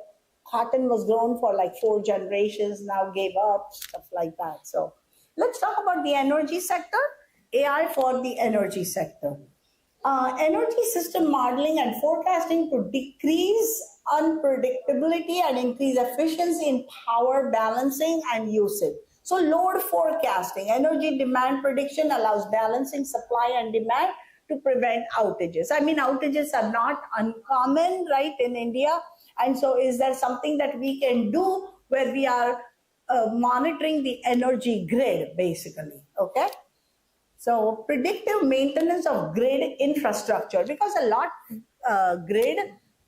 cotton was grown for like 4 generations, now gave up, stuff like that. So let's talk about the energy sector, AI for the energy sector. Energy system modeling and forecasting to decrease unpredictability and increase efficiency in power balancing and usage. So load forecasting, energy demand prediction allows balancing supply and demand to prevent outages. I mean, outages are not uncommon, right, in India. And so is there something that we can do where we are monitoring the energy grid, basically, okay? So predictive maintenance of grid infrastructure, because a lot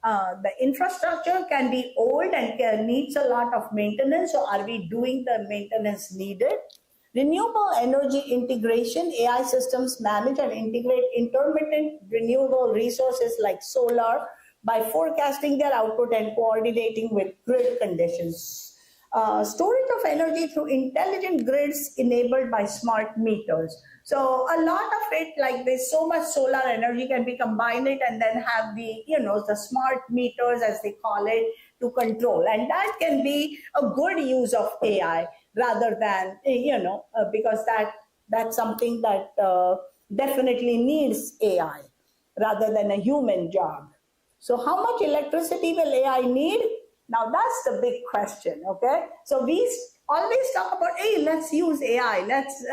the infrastructure can be old and needs a lot of maintenance. So are we doing the maintenance needed? Renewable energy integration, AI systems manage and integrate intermittent renewable resources like solar by forecasting their output and coordinating with grid conditions. storage of energy through intelligent grids enabled by smart meters. So a lot of it, like there's so much solar energy, can be combined it and then have the smart meters, as they call it, to control. And that can be a good use of AI rather than, because that's something that definitely needs AI rather than a human job. So how much electricity will AI need? Now that's the big question, okay? So we always talk about, hey, let's use AI, let's,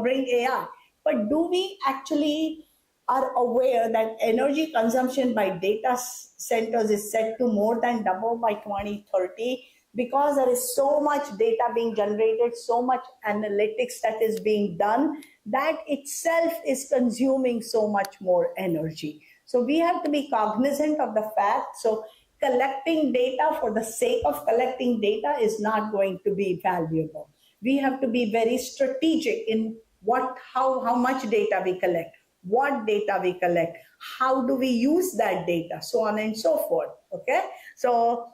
bring AI. But do we actually are aware that energy consumption by data centers is set to more than double by 2030? Because there is so much data being generated, so much analytics that is being done, that itself is consuming so much more energy. So we have to be cognizant of the fact. So collecting data for the sake of collecting data is not going to be valuable. We have to be very strategic in how much data we collect, what data we collect, how do we use that data, so on and so forth. Okay, so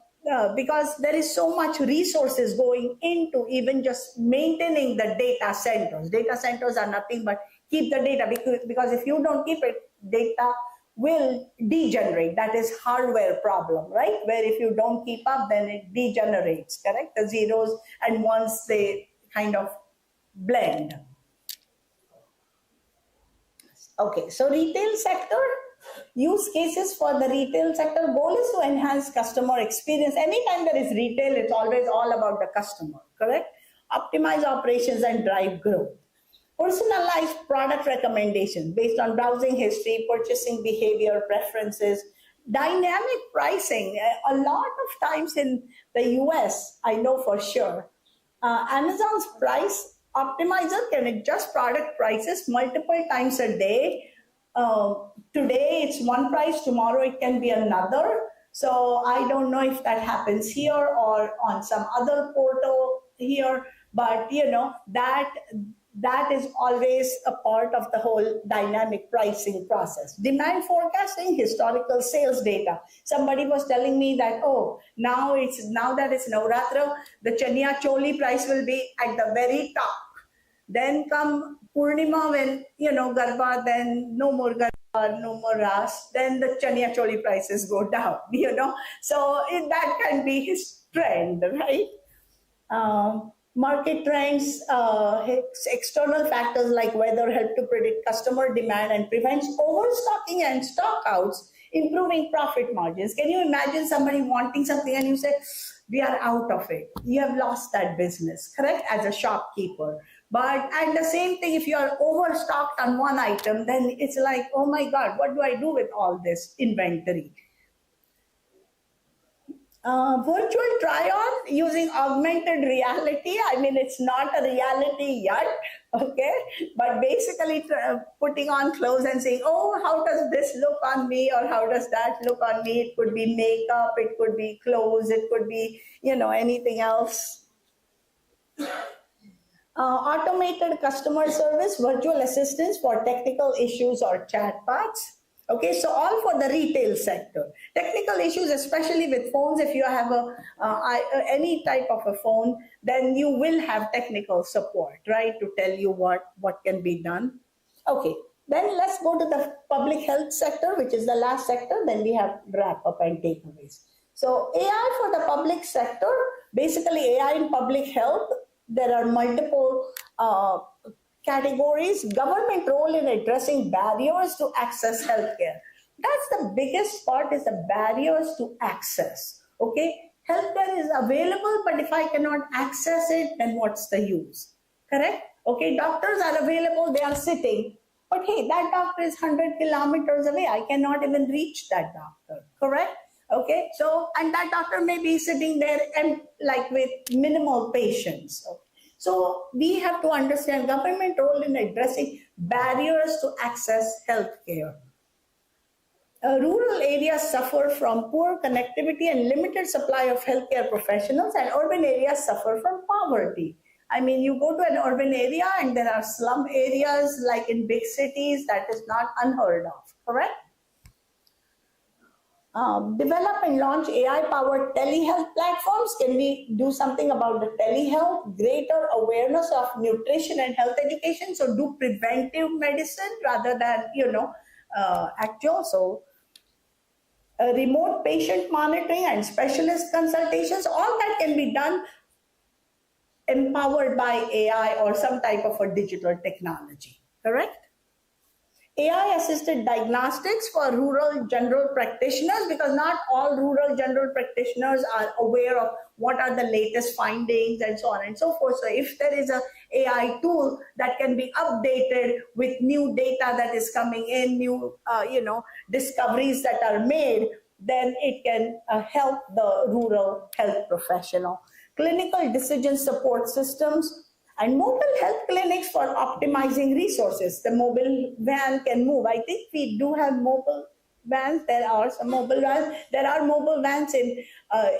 because there is so much resources going into even just maintaining the data centers. Data centers are nothing but keep the data, because if you don't keep it, data will degenerate. That is hardware problem, right? Where if you don't keep up, then it degenerates, correct? The zeros and ones, they kind of blend. Okay, so retail sector, use cases for the retail sector. Goal is to enhance customer experience. Anytime there is retail, it's always all about the customer, correct? Optimize operations and drive growth. Personalized product recommendations based on browsing history, purchasing behavior, preferences, dynamic pricing. A lot of times in the US, I know for sure, Amazon's price optimizer can adjust product prices multiple times a day. Today it's one price, tomorrow it can be another. So I don't know if that happens here or on some other portal here, but that is always a part of the whole dynamic pricing process. Demand forecasting, historical sales data. Somebody was telling me that, now that it's Navratra, the Chaniya Choli price will be at the very top. Then come Purnima, when, Garba, then no more Garba, no more Ras, then the Chaniya Choli prices go down, So that can be his trend, right? Market trends, external factors like weather help to predict customer demand and prevents overstocking and stockouts, improving profit margins. Can you imagine somebody wanting something and you say, we are out of it? You have lost that business, correct, as a shopkeeper. But at the same thing, if you are overstocked on one item, then it's like, oh my God, what do I do with all this inventory? Virtual try-on using augmented reality. I mean, it's not a reality yet, okay? But basically putting on clothes and saying, oh, how does this look on me, or how does that look on me? It could be makeup, it could be clothes, it could be, anything else. Automated customer service, virtual assistants for technical issues or chatbots. Okay, so all for the retail sector. Technical issues, especially with phones, if you have any type of a phone, then you will have technical support, right, to tell you what can be done. Okay, then let's go to the public health sector, which is the last sector. Then we have wrap up and takeaways. So AI for the public sector, basically AI in public health. There are multiple categories. Government role in addressing barriers to access healthcare. That's the biggest part, is the barriers to access. Okay, healthcare is available, but if I cannot access it, then what's the use? Correct? Okay, doctors are available, they are sitting, but hey, that doctor is 100 kilometers away. I cannot even reach that doctor. Correct? Okay, so, and that doctor may be sitting there and like with minimal patients. Okay. So we have to understand government role in addressing barriers to access healthcare. Rural areas suffer from poor connectivity and limited supply of healthcare professionals, and urban areas suffer from poverty. I mean, you go to an urban area and there are slum areas like in big cities, that is not unheard of, correct? develop and launch AI-powered telehealth platforms. Can we do something about the telehealth? Greater awareness of nutrition and health education. So do preventive medicine rather than, actual. So remote patient monitoring and specialist consultations, all that can be done empowered by AI or some type of a digital technology, correct? AI assisted diagnostics for rural general practitioners, because not all rural general practitioners are aware of what are the latest findings and so on and so forth. So if there is a AI tool that can be updated with new data that is coming in, new discoveries that are made, then it can help the rural health professional. Clinical decision support systems and mobile health clinics for optimizing resources. The mobile van can move. I think we do have mobile vans. There are some mobile vans. There are mobile vans in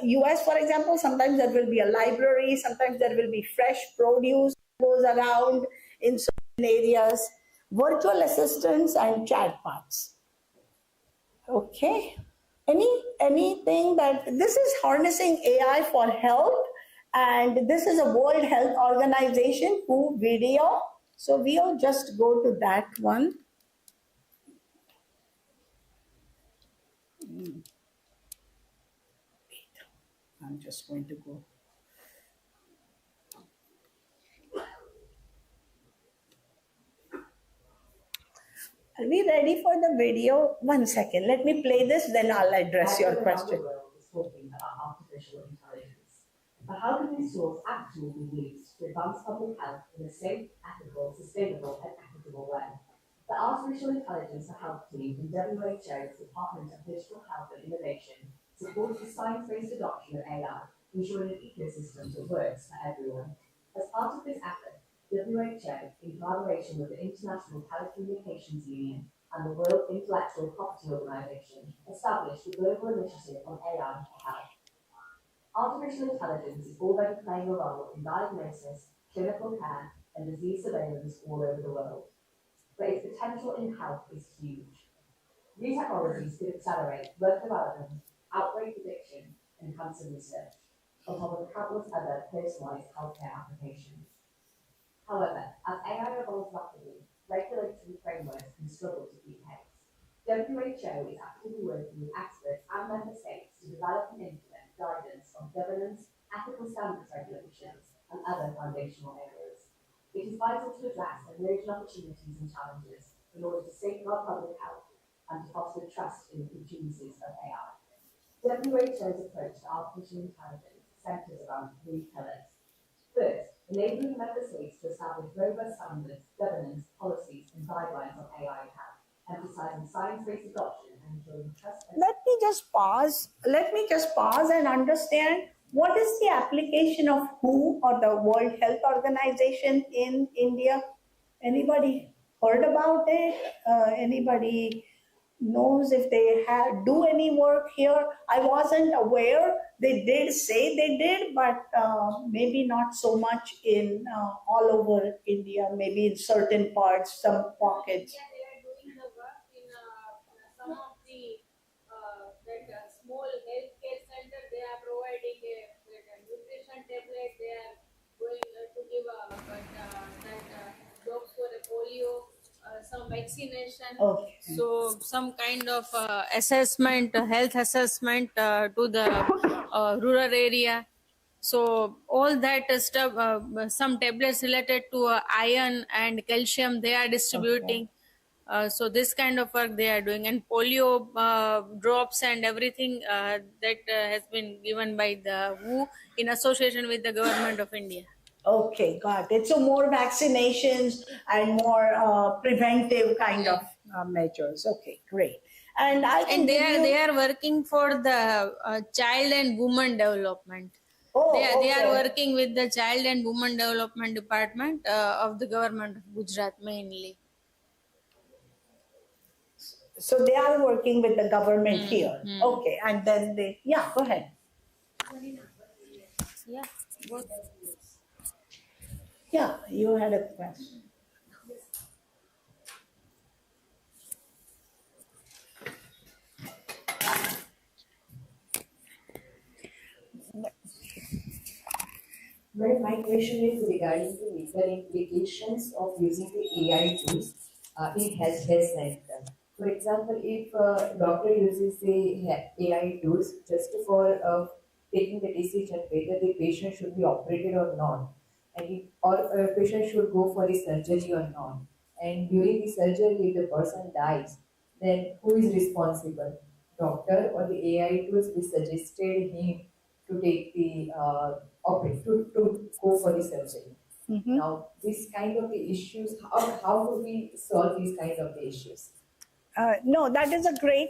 US, for example. Sometimes there will be a library. Sometimes there will be fresh produce that goes around in certain areas. Virtual assistants and chatbots. Okay. Anything that this is harnessing AI for health, and this is a World Health Organization WHO video. So we'll just go to that one. I'm just going to go. Are we ready for the video? 1 second. Let me play this, then I'll address your question. The world is talking about artificial intelligence. But how can these tools actually be used to advance public health in a safe, ethical, sustainable, and equitable way? The Artificial Intelligence for Health team in WHO's Department of Digital Health and Innovation supports the science-based adoption of AI, ensuring an ecosystem that works for everyone. As part of this effort, WHO, in collaboration with the International Telecommunications Union and the World Intellectual Property Organization, established a global initiative on AI for health. Artificial intelligence is already playing a role in diagnosis, clinical care, and disease surveillance all over the world. But its potential in health is huge. New technologies could accelerate drug development, outbreak prediction, and cancer research, on top of countless other personalized healthcare applications. However, as AI evolves rapidly, regulatory frameworks can struggle to keep pace. WHO is actively working with experts and member states to develop and implement guidance on governance, ethical standards regulations, and other foundational areas. It is vital to address emerging opportunities and challenges in order to safeguard public health and to foster trust in the geniuses of AI. WHO's approach to artificial intelligence centers around three pillars. First, enabling member states to establish robust standards, governance, policies, and guidelines on AI health, emphasizing science-based adoption and ensuring trust. Let me just pause and understand what is the application of WHO or the World Health Organization in India. Anybody heard about it? Anybody knows if they do any work here? I wasn't aware. They did say they did, but maybe not so much in all over India. Maybe in certain parts, some pockets. Yeah, they are doing the work in some of the small healthcare center. They are providing a nutrition tablet. They are going to give jobs for the polio, some vaccination. Okay. So some kind of assessment, health assessment to the rural area. So all that stuff, some tablets related to iron and calcium, they are distributing. So this kind of work they are doing, and polio drops and everything that has been given by the WHO in association with the government of India. Okay, got it. So more vaccinations and more preventive kind of measures. Okay, great. And I can And give you... they are working for the child and woman development. Oh, They are okay. working with the Child and Women Development Department of the government of Gujarat mainly. So they are working with the government here. Okay, and then they... Yeah, go ahead. Yeah. Both. Yeah, you had a question. But my question is regarding the legal implications of using the AI tools in health sector. For example, if a doctor uses the AI tools just for taking the decision whether the patient should be operated or not, and if, or a patient should go for the surgery or not, and during the surgery if the person dies, then who is responsible? Doctor or the AI tools which suggested him to take the to go for the surgery. Now, this kind of the issues, how do we solve these kind of the issues? No, that is a great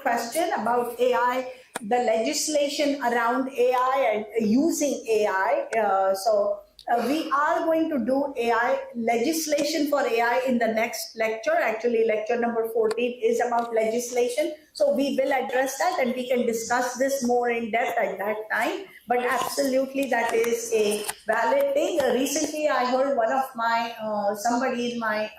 question about AI, the legislation around AI and using AI. We are going to do AI legislation for AI in the next lecture. Actually, lecture number 14 is about legislation. So we will address that and we can discuss this more in depth at that time. But absolutely, that is a valid thing. Recently, I heard one of my, somebody in my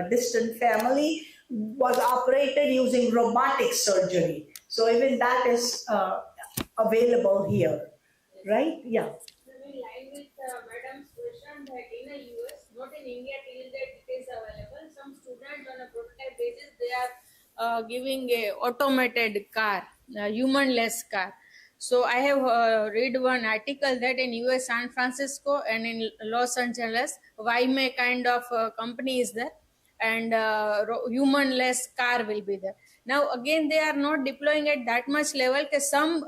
distant family was operated using robotic surgery. So even that is available here, right? Yeah. In line with Madam's question that in the US, not in India till that it is available, some students on a prototype basis they are giving a automated car, a humanless car. So I have read one article that in US San Francisco and in Los Angeles, Wayme kind of company is there, and humanless car will be there. Now again they are not deploying at that much level because some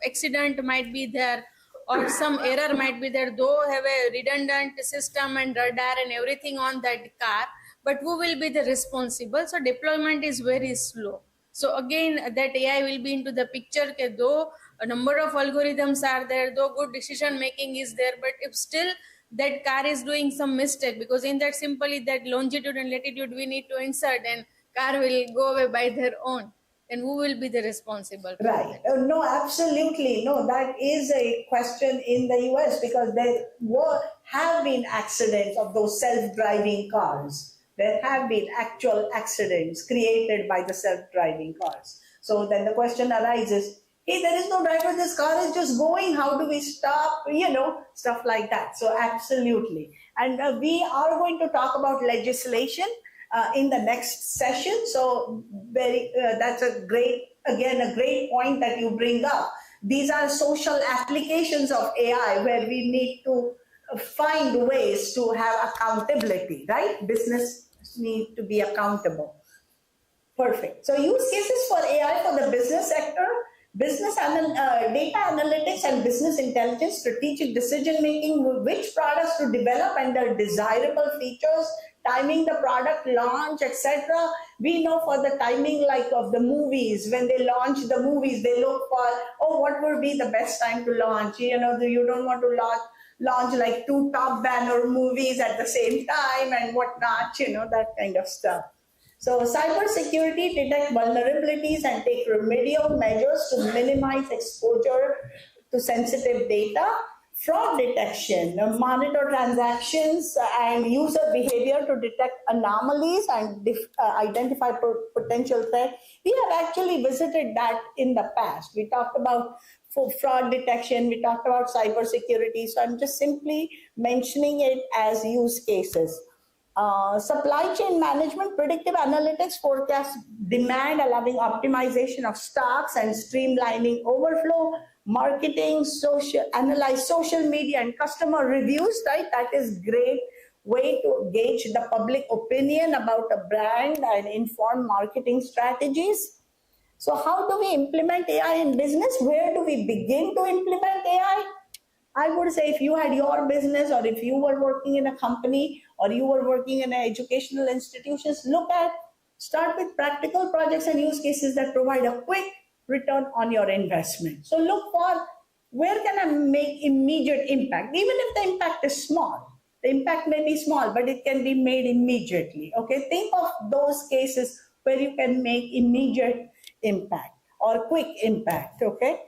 accident might be there or some error might be there, though have a redundant system and radar and everything on that car, but who will be the responsible? So deployment is very slow. So again that AI will be into the picture, though a number of algorithms are there, though good decision making is there, but if still that car is doing some mistake, because in that simply that longitude and latitude we need to insert and car will go away by their own, and who will be the responsible for Right. that? No, absolutely. No, that is a question in the US because there have been accidents of those self-driving cars. There have been actual accidents created by the self-driving cars. So then the question arises, hey, there is no driver, this car is just going, how do we stop, stuff like that. So absolutely. And we are going to talk about legislation in the next session. So that's a great point that you bring up. These are social applications of AI where we need to find ways to have accountability, right? Business need to be accountable. Perfect. So use cases for AI for the business sector, data analytics and business intelligence, strategic decision making, which products to develop and their desirable features, timing the product launch, etc. We know for the timing like of the movies, when they launch the movies, they look for, what would be the best time to launch? You don't want to launch like two top banner movies at the same time and whatnot, that kind of stuff. So cybersecurity detect vulnerabilities and take remedial measures to minimize exposure to sensitive data. Fraud detection, monitor transactions and user behavior to detect anomalies and identify potential threat. We have actually visited that in the past. We talked about for fraud detection, we talked about cybersecurity. So I'm just simply mentioning it as use cases. Supply chain management, predictive analytics forecast demand, allowing optimization of stocks and streamlining overflow. Marketing, analyze social media and customer reviews, right? That is great way to gauge the public opinion about a brand and inform marketing strategies. So how do we implement AI in business? Where do we begin to implement AI? I would say if you had your business or if you were working in a company or you were working in educational institutions, start with practical projects and use cases that provide a quick return on your investment. So look for where can I make immediate impact, even if the impact is small. The impact may be small, but it can be made immediately. Okay, think of those cases where you can make immediate impact or quick impact. Okay.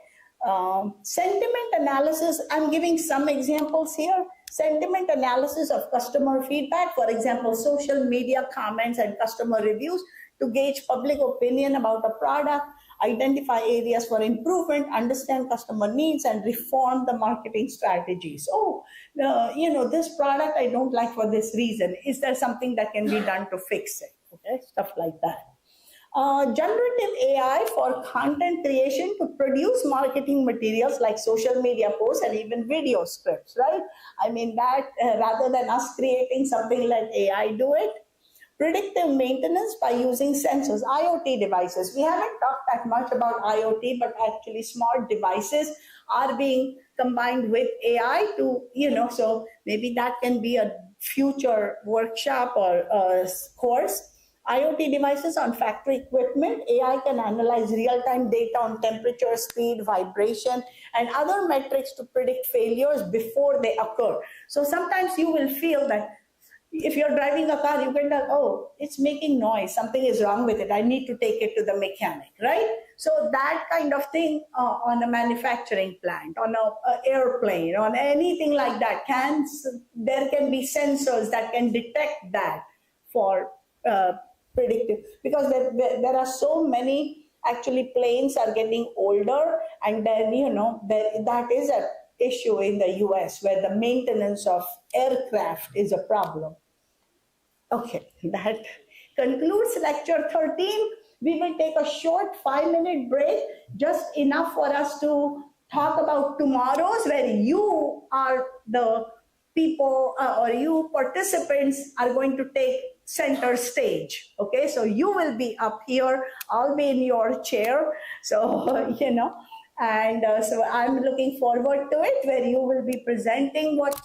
Sentiment analysis, I'm giving some examples here. Sentiment analysis of customer feedback, for example, social media comments and customer reviews. to gauge public opinion about a product, identify areas for improvement, understand customer needs, and reform the marketing strategies. Oh, this product I don't like for this reason. Is there something that can be done to fix it? Okay, stuff like that. Generative AI for content creation to produce marketing materials like social media posts and even video scripts, right? I mean, that rather than us creating something, let AI do it. Predictive maintenance by using sensors, IoT devices. We haven't talked that much about IoT, but actually smart devices are being combined with AI to, so maybe that can be a future workshop or course. IoT devices on factory equipment, AI can analyze real-time data on temperature, speed, vibration, and other metrics to predict failures before they occur. So sometimes you will feel that if you're driving a car, you can tell, oh, it's making noise, something is wrong with it, I need to take it to the mechanic, right? So that kind of thing on a manufacturing plant, on an airplane, on anything like that, there can be sensors that can detect that for predictive, because there are so many, actually planes are getting older, and then that is an issue in the US where the maintenance of aircraft is a problem. Okay, that concludes lecture 13. We will take a short 5-minute break, just enough for us to talk about tomorrow's, where you are the people or you participants are going to take center stage. Okay, so you will be up here, I'll be in your chair. So, and so I'm looking forward to it, where you will be presenting what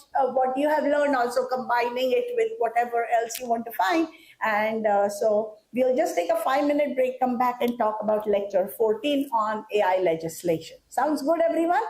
you have learned, also combining it with whatever else you want to find. And so we'll just take a 5-minute break, come back and talk about lecture 14 on AI legislation. Sounds good, everyone?